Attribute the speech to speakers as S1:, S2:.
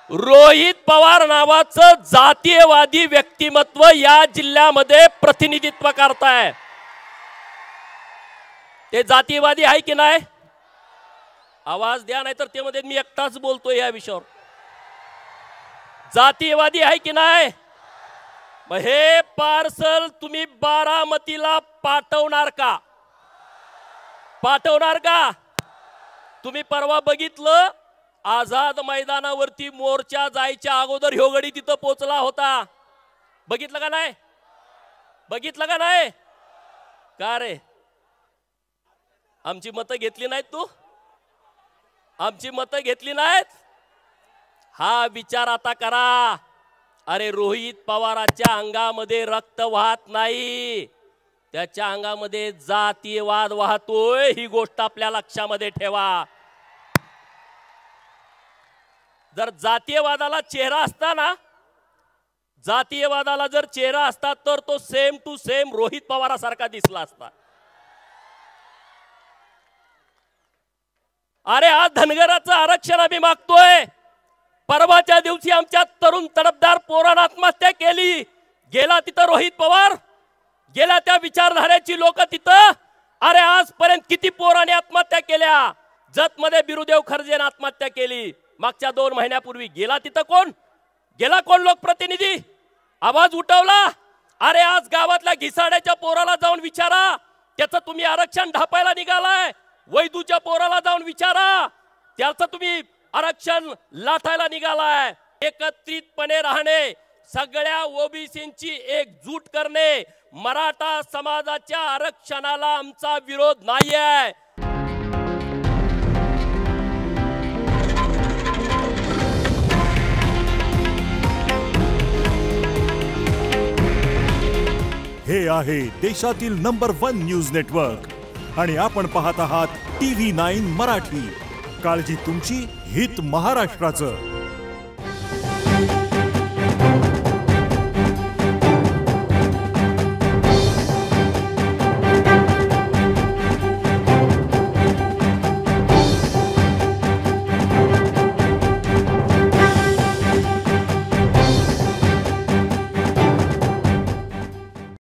S1: रोहित पवार नावाचं जातीयवादी व्यक्तिमत्व या जिल्ह्यामध्ये प्रतिनिधित्व करताय। ते जातीयवादी आहे की नाही? आवाज द्या, नाहीतर ते मध्ये मी एकटाच बोलतोय या विषयावर। जातीयवादी आहे की नाही? मग हे पार्सल तुम्ही बारामतीला पाठवणार का? पाठवणार का? तुम्ही परवा बघितलं, आझाद मैदानावरती मोर्चा जायच्या अगोदर ह्यो गडी तिथं पोहोचला होता। बघितलं का नाही? बघितलं का नाही? का रे, आमची मतं घेतली नाहीत? तू आमची मतं घेतली नाहीत? हा विचार आता करा। अरे रोहित पवारांच्या अंगामध्ये रक्त वाहत नाही, त्याच्या अंगामध्ये जातीयवाद वाहतोय, ही गोष्ट आपल्या लक्षामध्ये ठेवा। जर जातीयवादाला चेहरा असता ना, जातीयवादाला जर चेहरा असता तर तो सेम टू सेम रोहित पवारासारखा दिसला असता। अरे आज धनगराचं आरक्षण आम्ही मागतोय। परवाच्या दिवशी आमच्या तरुण तडफदार पोरानं आत्महत्या केली, गेला तिथं रोहित पवार, गेला त्या विचारधारेची लोक तिथं। अरे आजपर्यंत किती पोरांनी आत्महत्या केल्या? जतमध्ये बिरुदेव खर्जेने आत्महत्या केली मागच्या 2 महिन्यापूर्वी, गेला तिथं कोण? गेला कोण लोकप्रतिनिधी? आवाज उठवला? अरे आज गावातल्या घिसाड्याच्या पोराला जाऊन विचारा, त्याचं तुम्ही आरक्षण ढापायला निघालाय। वैदूच्या पोराला जाऊन विचारा, त्याचं तुम्ही आरक्षण लाथायला निघालाय। एकत्रितपणे राहणे, सगळ्या ओबीसींची एकजूट करणे, मराठा समाजाच्या आरक्षणाला आमचा विरोध नाहीये।
S2: हे आहे देशातील नंबर 1 न्यूज नेटवर्क आणि आपण पाहत आहात TV9 मराठी। काळजी तुमची, हित महाराष्ट्राचं।